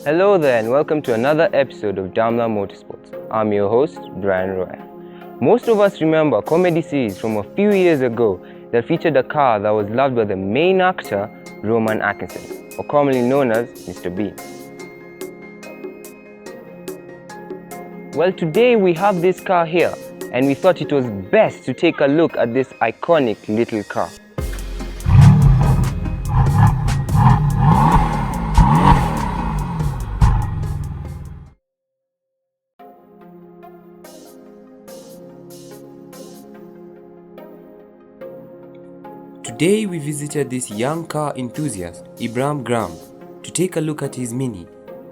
Hello there and welcome to another episode of Daimlar Motorsports. I'm your host, ROYA. Most of us remember a comedy series from a few years ago that featured a car that was loved by the main actor, Rowan Atkinson, or commonly known as Mr. Bean. Well, today we have this car here, and we thought it was best to take a look at this iconic little car. Today we visited this young car enthusiast, IBRAHIM, to take a look at his Mini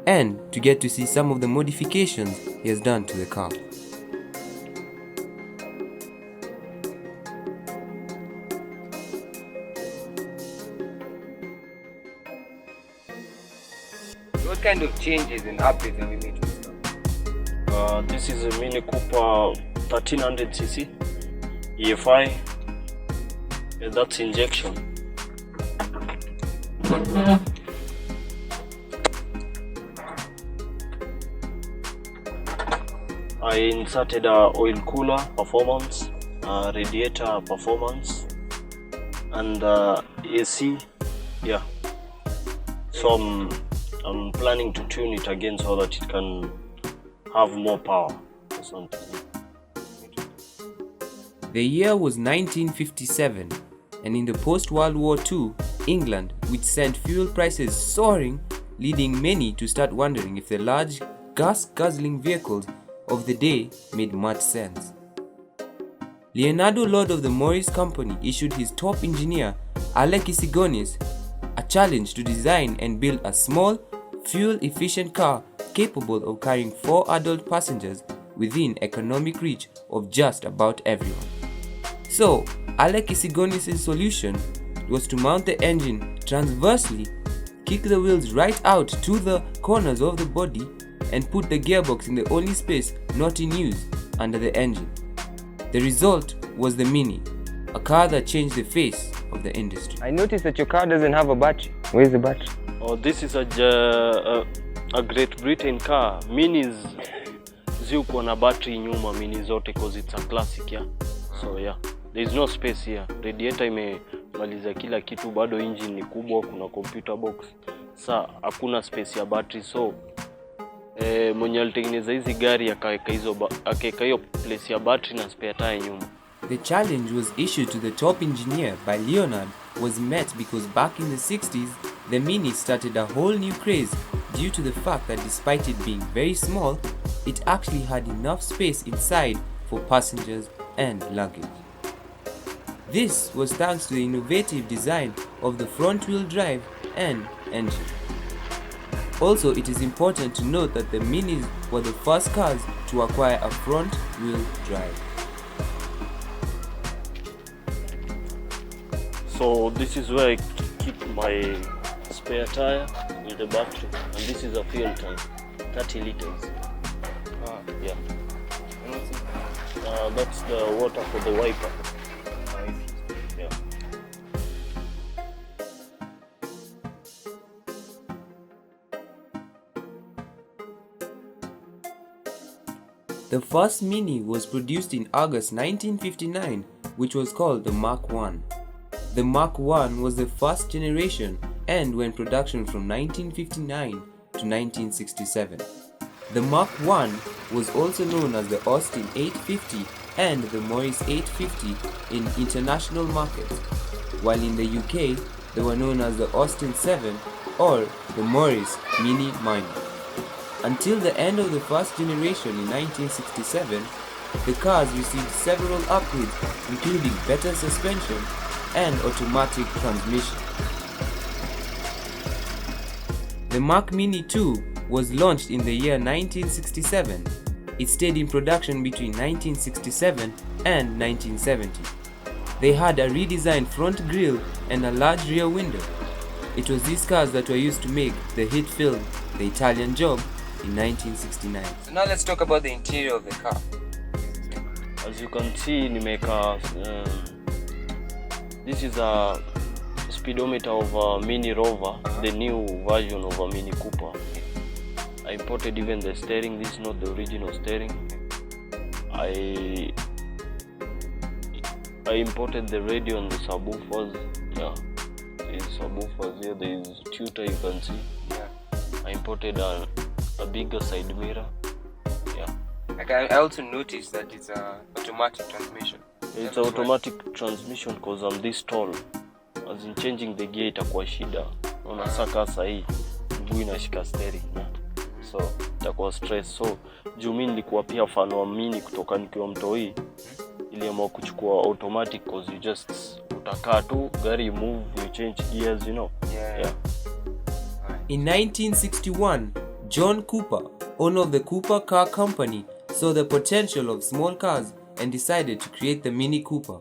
and to get to see some of the modifications he has done to the car. What kind of changes and updates have you made to this car? This is a Mini Cooper 1300cc EFI. That's injection. I inserted oil cooler performance, radiator performance, and AC. Yeah. So I'm planning to tune it again so that it can have more power or something. The year was 1957, and in the post-World War II, England, which sent fuel prices soaring, leading many to start wondering if the large gas-guzzling vehicles of the day made much sense. Leonard, lord of the Morris Company, issued his top engineer, ALEC ISSIGONIS, a challenge to design and build a small, fuel-efficient car capable of carrying 4 adult passengers within economic reach of just about everyone. So, ALEC ISSIGONIS' solution was to mount the engine transversely, kick the wheels right out to the corners of the body, and put the gearbox in the only space not in use, under the engine. The result was the Mini, a car that changed the face of the industry. I noticed that your car doesn't have a battery. Where's the battery? Oh, this is a Great Britain car. Minis ziko na battery nyuma, Mini zote, cause it's a classic, yeah. So yeah, there is no space here. Radiator imemaliza kila kitu, bado engine ni kubwa, kuna computer box. Sa hakuna space ya battery, so mwenye alitengeneza hizi gari akaweka hiyo place ya battery na spare tire nyuma. The challenge was issued to the top engineer by Leonard was met because back in the 60s, the Mini started a whole new craze due to the fact that despite it being very small, it actually had enough space inside for passengers and luggage. This was thanks to the innovative design of the front-wheel drive and engine. Also, it is important to note that the Minis were the first cars to acquire a front-wheel drive. So this is where I keep my spare tire with the battery, and this is a fuel tank, 30 liters. Yeah. That's the water for the wiper. Yeah. The first Mini was produced in August 1959, which was called the Mark I. The Mark I was the first generation and went production from 1959 to 1967. The Mark I was also known as the Austin 850 and the Morris 850 in international markets, while in the UK they were known as the Austin 7 or the Morris Mini Minor. Until the end of the first generation in 1967, the cars received several upgrades including better suspension and automatic transmission. The Mark Mini 2 was launched in the year 1967. It stayed in production between 1967 and 1970. They had a redesigned front grille and a large rear window. It was these cars that were used to make the hit film The Italian Job in 1969. So now let's talk about the interior of the car. As you can see, this is a speedometer of a Mini Rover, the new version of a Mini Cooper. I imported even the steering. This is not the original steering. I imported the radio and the subwoofers. Yeah, there is subwoofers here. There is tutor, you can see. Yeah. I imported a bigger side mirror. Yeah. Like I also noticed that it's a automatic transmission. It's automatic transmission because I'm this tall. As in changing the gear itakuwa shida. Unasaka sahi mguu inashika steering. Yeah. So itakuwa stress. So juu mimi nilikuwa pia fan wa mini kutoka nikiwa mtoi. Iliamua kuchukua automatic because you just utakaa tu, gari move, you change gears, you know. Yeah. In 1961, John Cooper, owner of the Cooper Car Company, saw the potential of small cars and decided to create the Mini Cooper,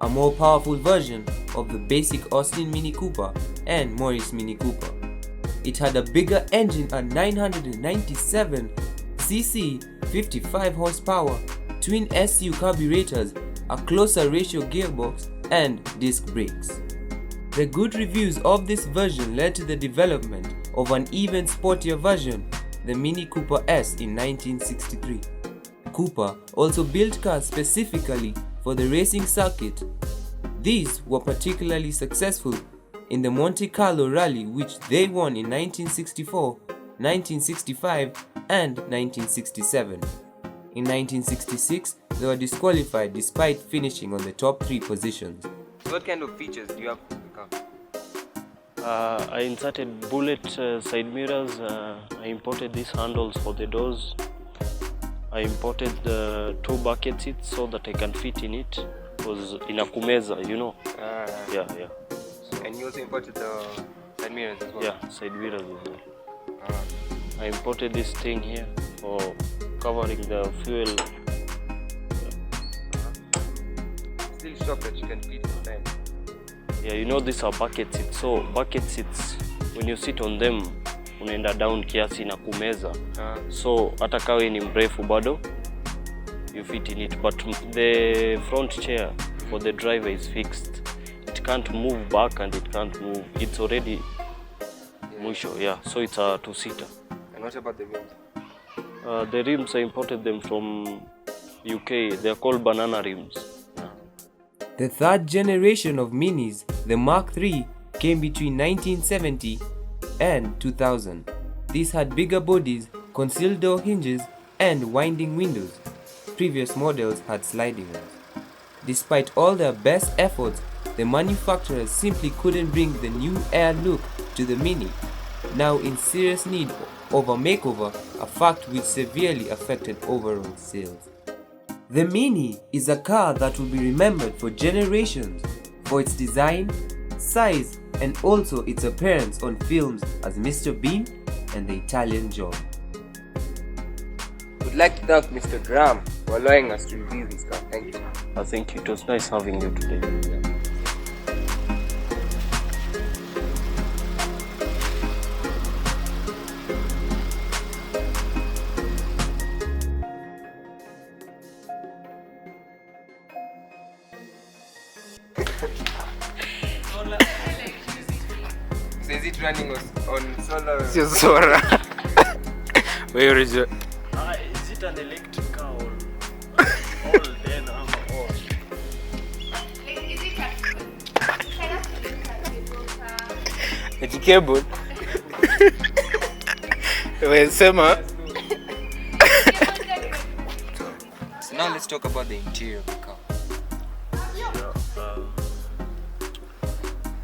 a more powerful version of the basic Austin Mini Cooper and Morris Mini Cooper. It had a bigger engine at 997 cc, 55 horsepower, twin SU carburetors, a closer ratio gearbox, and disc brakes. The good reviews of this version led to the development of an even sportier version, the Mini Cooper S, in 1963. Cooper also built cars specifically for the racing circuit. These were particularly successful in the Monte Carlo Rally, which they won in 1964, 1965, and 1967. In 1966, they were disqualified despite finishing on the top 3 positions. What kind of features do you have for the car? I inserted bullet side mirrors. I imported these handles for the doors. I imported the 2 bucket seats so that I can fit in it. Because inakumeza, you know. Yeah. And you also imported the side mirrors as well? Yeah, side mirrors as well. I imported this thing here for covering the fuel. Still shocked that you can fit inside. Yeah, you know these are bucket seats. So bucket seats, when you sit on them, unaenda down kiasi na kumeza. So hata kawe ni mrefu bado, you fit in it. But the front chair for the driver is fixed. It can't move back and it can't move. It's already mwisho. Yeah, so it's a 2-seater. And what about the rims? The rims, I imported them from UK. They're called banana rims. The third generation of Minis, the Mark III, came between 1970 and 2000. These had bigger bodies, concealed door hinges, and winding windows. Previous models had sliding ones. Despite all their best efforts, the manufacturers simply couldn't bring the new air look to the Mini, now in serious need of a makeover, a fact which severely affected overall sales. The Mini is a car that will be remembered for generations for its design, size, and also its appearance on films as Mr. Bean and The Italian Job. We'd like to thank Mr. Graham for allowing us to review this car. Thank you. I think it was nice having you today. So is it running on solar? It's solar. Where is it? Is it an electric car or all then all? It's a cable. Sema. So now let's talk about the interior of the car.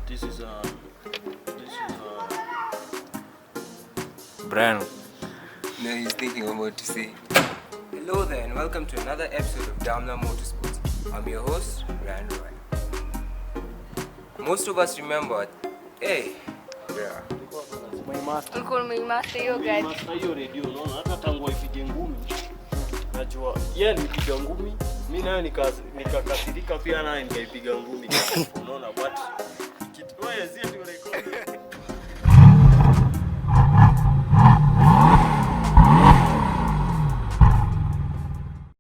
This is BRYAN. No, he's thinking of what to say. Hello there and welcome to another episode of Daimlar Motorsports. I'm your host, BRYAN. Most of us remember, hey, yeah. Ulikuwa umeimaster hiyo gari. Master hiyo radio unaona hata tangu ipige ngumi. Najua yeye alipiga ngumi, mimi nayo nikakasirika pia naye nikaipiga ngumi. Unaona but kitu wewe sio ndio record.